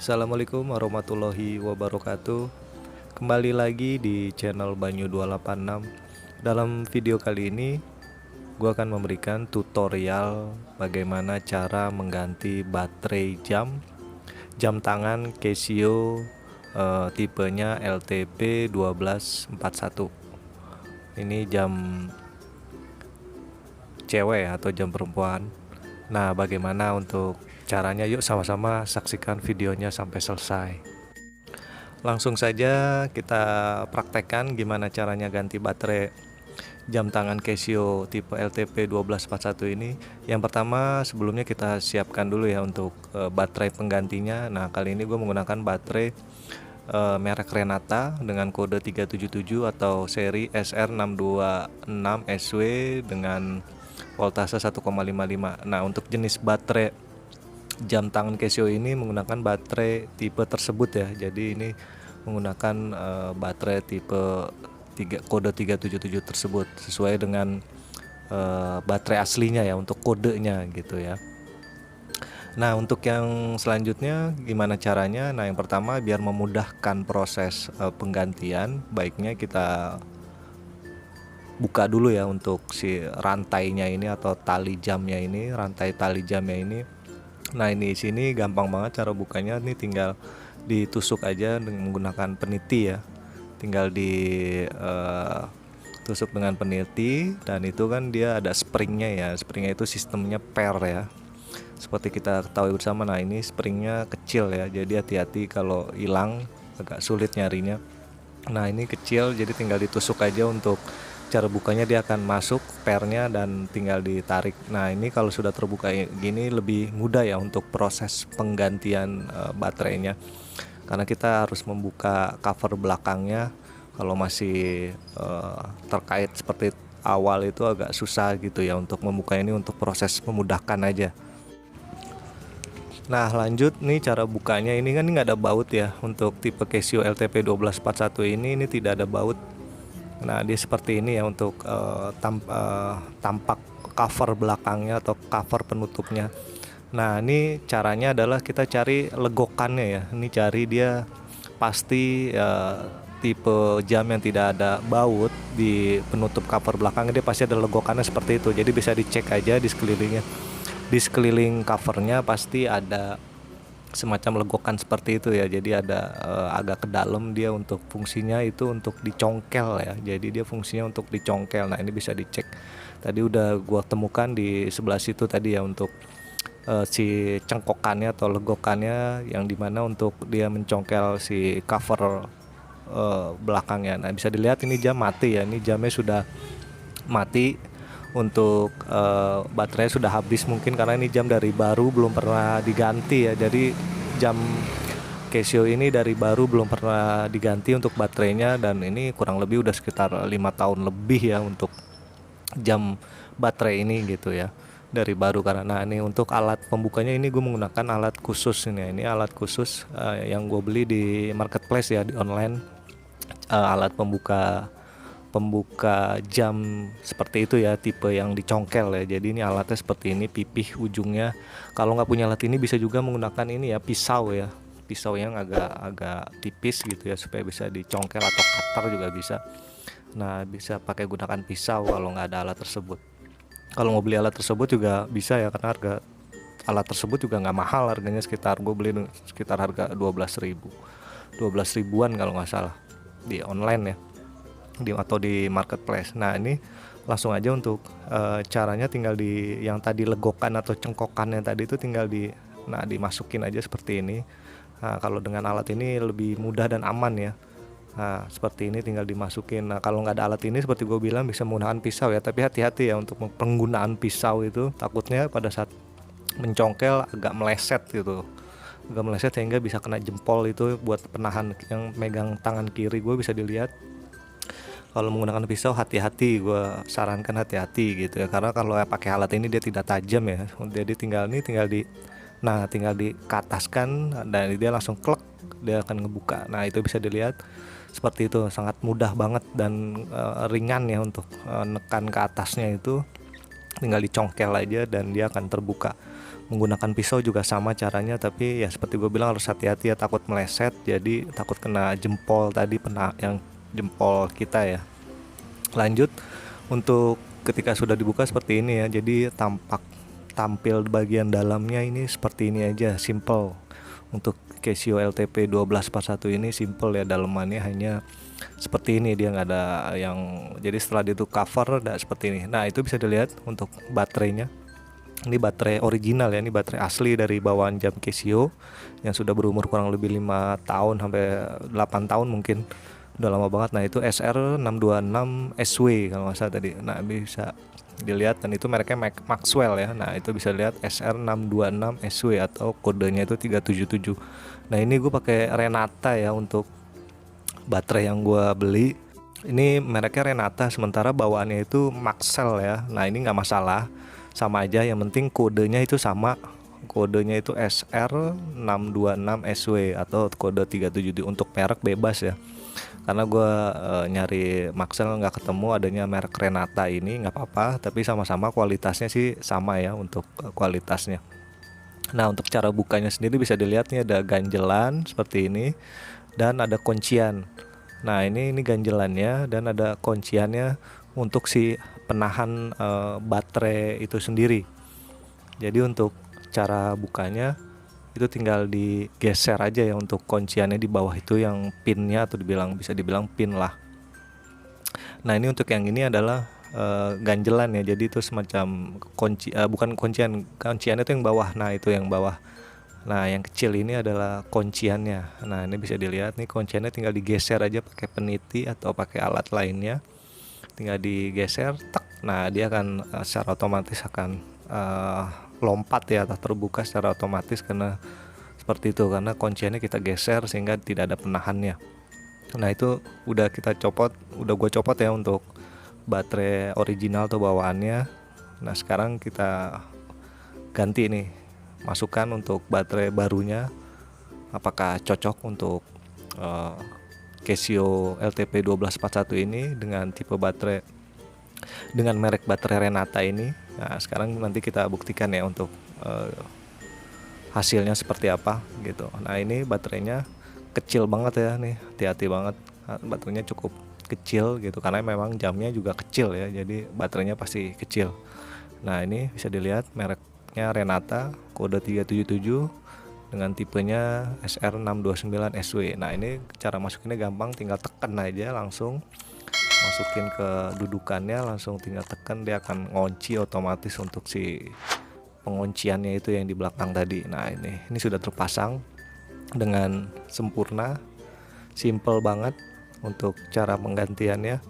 Assalamualaikum warahmatullahi wabarakatuh. Kembali lagi di channel Banyu 286. Dalam video kali ini gue akan memberikan tutorial bagaimana cara mengganti baterai jam tangan Casio tipenya LTP 1241. Ini jam cewek atau jam perempuan. Nah, bagaimana untuk caranya? Yuk sama-sama saksikan videonya sampai selesai. Langsung saja kita praktekkan gimana caranya ganti baterai jam tangan Casio tipe LTP 1241 ini. Yang pertama, sebelumnya kita siapkan dulu ya untuk baterai penggantinya. Nah, kali ini gue menggunakan baterai merek Renata dengan kode 377 atau seri SR626SW dengan voltase 1,55. Nah, untuk jenis baterai jam tangan Casio ini menggunakan baterai tipe tersebut ya. Jadi ini menggunakan baterai tipe kode 377 tersebut sesuai dengan baterai aslinya ya, untuk kodenya gitu ya. Nah, untuk yang selanjutnya gimana caranya? Nah, yang pertama, biar memudahkan proses penggantian, baiknya kita buka dulu ya untuk si rantainya ini atau tali jamnya ini, rantai tali jamnya ini. Nah, ini sini gampang banget cara bukanya. Ini tinggal ditusuk aja dengan menggunakan peniti ya. Tinggal ditusuk dengan peniti, dan itu kan dia ada springnya ya. Springnya itu sistemnya per ya, seperti kita ketahui bersama. Nah, ini springnya kecil ya, jadi hati-hati kalau hilang, agak sulit nyarinya. Nah, ini kecil, jadi tinggal ditusuk aja. Untuk cara bukanya dia akan masuk pernya dan tinggal ditarik. Nah, ini kalau sudah terbuka gini lebih mudah ya untuk proses penggantian baterainya, karena kita harus membuka cover belakangnya. Kalau masih terkait seperti awal itu agak susah gitu ya untuk membuka ini, untuk proses memudahkan aja. Nah, lanjut nih cara bukanya. Ini kan nggak ada baut ya, untuk tipe Casio LTP 1241 ini tidak ada baut. Nah, dia seperti ini ya untuk tampak cover belakangnya atau cover penutupnya. Nah, ini caranya adalah kita cari legokannya ya. Ini cari dia pasti tipe jam yang tidak ada baut di penutup cover belakangnya, dia pasti ada legokannya seperti itu. Jadi bisa dicek aja di sekelilingnya. Di sekeliling covernya pasti ada semacam legokan seperti itu ya. Jadi ada agak ke dalam, dia untuk fungsinya itu untuk dicongkel ya. Jadi dia fungsinya untuk dicongkel. Nah, ini bisa dicek. Tadi udah gua temukan di sebelah situ tadi ya, untuk si cengkokannya atau legokannya, yang dimana untuk dia mencongkel si cover belakangnya. Nah, bisa dilihat ini jam mati ya. Ini jamnya sudah mati. Untuk baterai sudah habis mungkin, karena ini jam dari baru, belum pernah diganti ya. Jadi jam Casio ini dari baru, belum pernah diganti untuk baterainya, dan ini kurang lebih udah sekitar 5 tahun lebih ya untuk jam baterai ini gitu ya, dari baru. Karena ini untuk alat pembukanya, ini gue menggunakan alat khusus ini alat khusus yang gue beli di marketplace ya, di online. Alat pembuka jam seperti itu ya, tipe yang dicongkel ya. Jadi ini alatnya seperti ini, pipih ujungnya. Kalau nggak punya alat ini, bisa juga menggunakan ini ya, pisau ya, pisau yang agak tipis gitu ya, supaya bisa dicongkel, atau cutter juga bisa. Nah, bisa pakai gunakan pisau kalau nggak ada alat tersebut. Kalau mau beli alat tersebut juga bisa ya, karena harga alat tersebut juga nggak mahal harganya. Sekitar gue beli sekitar harga 12 ribuan kalau nggak salah, di online ya, atau di marketplace. Nah, ini langsung aja untuk caranya, tinggal di yang tadi legokan atau cengkokan yang tadi itu tinggal dimasukin aja seperti ini. Nah, kalau dengan alat ini lebih mudah dan aman ya. Nah, seperti ini tinggal dimasukin. Nah, kalau nggak ada alat ini, seperti gue bilang, bisa menggunakan pisau ya. Tapi hati-hati ya untuk penggunaan pisau itu, takutnya pada saat mencongkel agak meleset gitu, agak meleset sehingga bisa kena jempol. Itu buat penahan yang megang tangan kiri gue, bisa dilihat. Kalau menggunakan pisau hati-hati, gue sarankan hati-hati gitu ya, karena kalau pakai alat ini dia tidak tajam ya. Jadi tinggal dikataskan, dan dia langsung klek, dia akan ngebuka. Nah, itu bisa dilihat seperti itu, sangat mudah banget dan ringan ya untuk nekan ke atasnya itu. tinggal dicongkel aja dan dia akan terbuka. Menggunakan pisau juga sama caranya, tapi ya seperti gue bilang harus hati-hati ya, takut meleset, jadi takut kena jempol tadi, yang jempol kita ya. Lanjut, untuk ketika sudah dibuka seperti ini ya, jadi tampil bagian dalamnya ini seperti ini aja, simple. Untuk Casio LTP 1241 ini simple ya, dalamannya hanya seperti ini, dia nggak ada yang, jadi setelah itu cover udah seperti ini. Nah itu bisa dilihat untuk baterainya, ini baterai original ya, ini baterai asli dari bawaan jam Casio yang sudah berumur kurang lebih 5 tahun sampai 8 tahun mungkin, udah lama banget. Nah itu SR626 SW kalau nggak salah tadi. Nah bisa dilihat, dan itu mereknya Maxwell ya. Nah itu bisa lihat SR626 SW atau kodenya itu 377. Nah ini gue pakai Renata ya untuk baterai yang gue beli. Ini mereknya Renata, sementara bawaannya itu Maxwell ya. Nah ini nggak masalah, sama aja, yang penting kodenya itu sama. Kodenya itu SR626 SW atau kode 377. Untuk merek bebas ya, karena gue nyari Maxwell nggak ketemu adanya merek Renata ini, nggak apa-apa, tapi sama-sama kualitasnya sih sama ya untuk kualitasnya. Nah untuk cara bukanya sendiri bisa dilihat nih, ada ganjelan seperti ini dan ada kuncian. Nah ini ganjelannya dan ada kunciannya untuk si penahan baterai itu sendiri. Jadi untuk cara bukanya itu tinggal digeser aja ya, untuk kunciannya di bawah itu yang pinnya, atau bisa dibilang pin lah. Nah ini untuk yang ini adalah ganjelan ya, jadi itu semacam kunci, bukan kunciannya itu yang bawah. Nah itu yang bawah. Nah yang kecil ini adalah kunciannya. Nah ini bisa dilihat nih, kunciannya tinggal digeser aja pakai peniti atau pakai alat lainnya, tinggal digeser, tak. Nah dia akan secara otomatis akan lompat ya, atau terbuka secara otomatis, karena seperti itu, karena kunciannya kita geser sehingga tidak ada penahannya. Nah itu udah gue copot ya untuk baterai original atau bawaannya. Nah sekarang kita ganti nih, masukkan untuk baterai barunya, apakah cocok untuk Casio LTP 1241 ini dengan tipe baterai, dengan merek baterai Renata ini. Nah sekarang nanti kita buktikan ya untuk hasilnya seperti apa gitu. Nah ini baterainya kecil banget ya nih, hati-hati banget, baterainya cukup kecil gitu, karena memang jamnya juga kecil ya, jadi baterainya pasti kecil. Nah ini bisa dilihat mereknya Renata, kode 377 dengan tipenya SR629 SW. Nah ini cara masukinnya gampang, tinggal tekan aja, langsung masukin ke dudukannya, langsung tinggal tekan, dia akan ngunci otomatis untuk si pengunciannya itu yang di belakang tadi. Nah ini sudah terpasang dengan sempurna, simple banget untuk cara penggantiannya.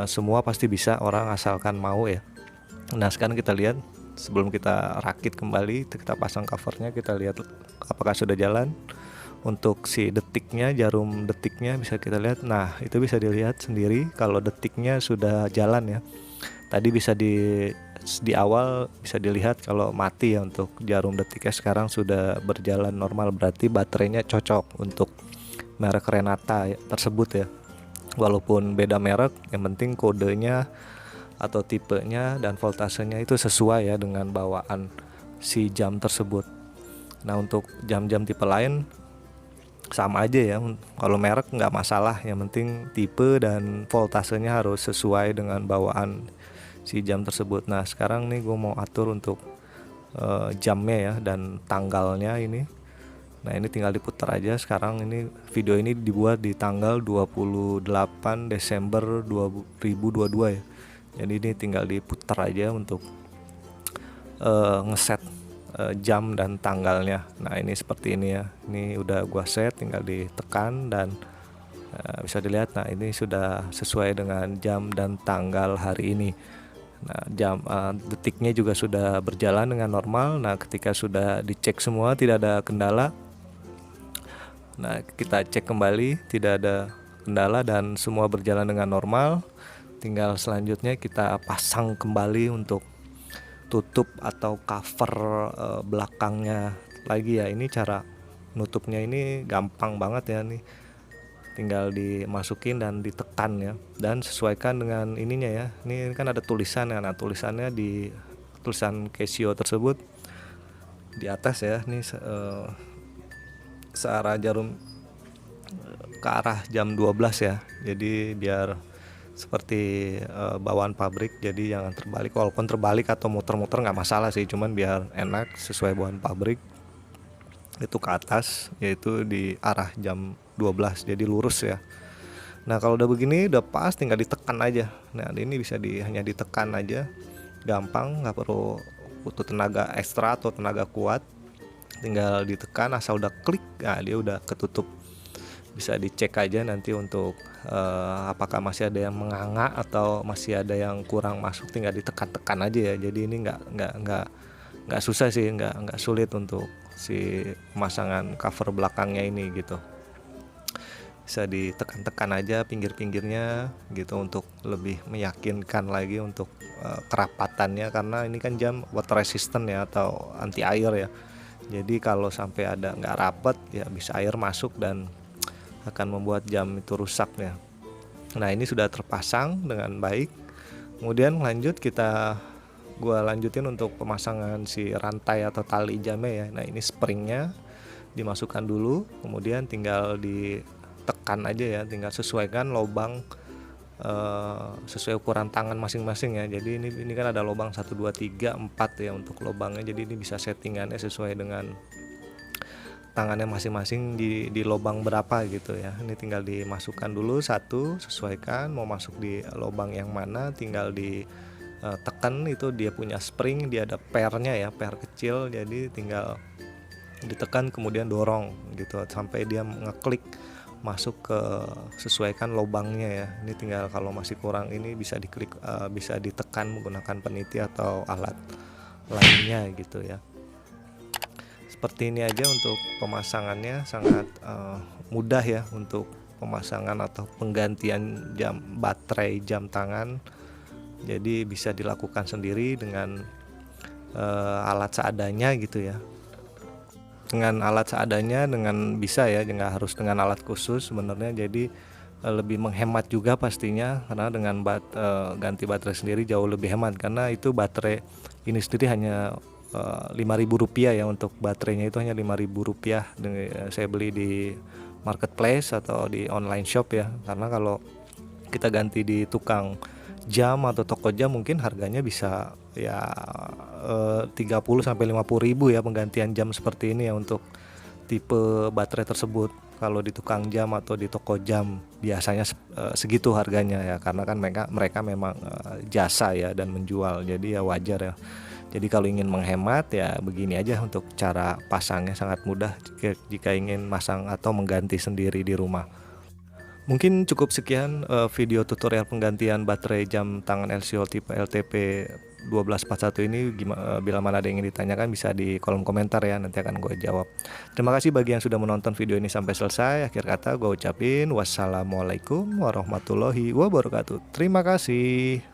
Semua pasti bisa, orang asalkan mau ya. Nah sekarang kita lihat, sebelum kita rakit kembali, kita pasang covernya, kita lihat apakah sudah jalan. Untuk si detiknya, jarum detiknya bisa kita lihat. Nah itu bisa dilihat sendiri kalau detiknya sudah jalan ya. Tadi bisa di awal bisa dilihat kalau mati ya, untuk jarum detiknya sekarang sudah berjalan normal, berarti baterainya cocok untuk merek Renata ya, tersebut ya. Walaupun beda merek, yang penting kodenya atau tipenya dan voltasenya itu sesuai ya dengan bawaan si jam tersebut. Nah untuk jam-jam tipe lain sama aja ya, kalau merek nggak masalah, yang penting tipe dan voltasenya harus sesuai dengan bawaan si jam tersebut. Nah sekarang nih gue mau atur untuk jamnya ya dan tanggalnya ini. Nah ini tinggal diputar aja. Sekarang ini video ini dibuat di tanggal 28 Desember 2022 ya. Jadi ini tinggal diputar aja untuk ngeset jam dan tanggalnya. Nah ini seperti ini ya, ini udah gua set, tinggal ditekan dan bisa dilihat. Nah ini sudah sesuai dengan jam dan tanggal hari ini. Nah detiknya juga sudah berjalan dengan normal. Nah ketika sudah dicek semua tidak ada kendala, nah kita cek kembali, tidak ada kendala dan semua berjalan dengan normal. Tinggal selanjutnya kita pasang kembali untuk tutup atau cover belakangnya lagi ya. Ini cara nutupnya ini gampang banget ya nih. tinggal dimasukin dan ditekan ya, dan sesuaikan dengan ininya ya. Ini kan ada tulisan ya, nah tulisannya di tulisan Casio tersebut di atas ya, ini searah jarum ke arah jam 12 ya. Jadi biar seperti bawaan pabrik, jadi jangan terbalik. Walaupun terbalik atau muter-muter nggak masalah sih, cuman biar enak sesuai bawaan pabrik itu ke atas, yaitu di arah jam 12, jadi lurus ya. Nah kalau udah begini udah pas, tinggal ditekan aja. Nah ini bisa hanya ditekan aja, gampang, nggak perlu butuh tenaga ekstra atau tenaga kuat, tinggal ditekan asal udah klik, nah dia udah ketutup. Bisa dicek aja nanti untuk apakah masih ada yang menganga atau masih ada yang kurang masuk, tinggal ditekan-tekan aja ya. Jadi ini nggak susah sih, nggak sulit untuk si pemasangan cover belakangnya ini gitu. Bisa ditekan-tekan aja pinggir-pinggirnya gitu untuk lebih meyakinkan lagi untuk kerapatannya, karena ini kan jam water resistant ya atau anti air ya. Jadi kalau sampai ada nggak rapet ya bisa air masuk dan akan membuat jam itu rusak ya. Nah ini sudah terpasang dengan baik. Kemudian gua lanjutin untuk pemasangan si rantai atau tali jamnya ya. Nah ini springnya dimasukkan dulu, kemudian tinggal ditekan aja ya, tinggal sesuaikan lubang sesuai ukuran tangan masing-masing ya. Jadi ini kan ada lubang 1, 2, 3, 4 ya untuk lubangnya. Jadi ini bisa settingannya sesuai dengan tangannya masing-masing di lubang berapa gitu ya. Ini tinggal dimasukkan dulu satu, sesuaikan mau masuk di lubang yang mana, tinggal ditekan. Itu dia punya spring, dia ada pernya ya, per kecil, jadi tinggal ditekan kemudian dorong gitu sampai dia ngeklik masuk ke sesuaikan lubangnya ya. Ini tinggal kalau masih kurang ini bisa diklik, bisa ditekan menggunakan peniti atau alat lainnya gitu ya. Seperti ini aja untuk pemasangannya, sangat mudah ya untuk pemasangan atau penggantian baterai jam tangan. Jadi bisa dilakukan sendiri dengan alat seadanya gitu ya. Dengan alat seadanya, bisa ya, nggak harus dengan alat khusus sebenarnya. Jadi lebih menghemat juga pastinya, karena dengan ganti baterai sendiri jauh lebih hemat, karena itu baterai ini sendiri hanya Rp5.000 ya. Untuk baterainya itu hanya Rp5.000. Saya beli di marketplace atau di online shop ya, karena kalau kita ganti di tukang jam atau toko jam mungkin harganya bisa ya 30 sampai 50.000 ya penggantian jam seperti ini ya untuk tipe baterai tersebut. Kalau di tukang jam atau di toko jam biasanya segitu harganya ya, karena kan mereka memang jasa ya dan menjual, jadi ya wajar ya. Jadi kalau ingin menghemat ya begini aja untuk cara pasangnya, sangat mudah jika ingin masang atau mengganti sendiri di rumah. Mungkin cukup sekian video tutorial penggantian baterai jam tangan LCO tipe LTP 1241 ini. Bila mana ada yang ingin ditanyakan bisa di kolom komentar ya, nanti akan gue jawab. Terima kasih bagi yang sudah menonton video ini sampai selesai. Akhir kata gue ucapin wassalamualaikum warahmatullahi wabarakatuh. Terima kasih.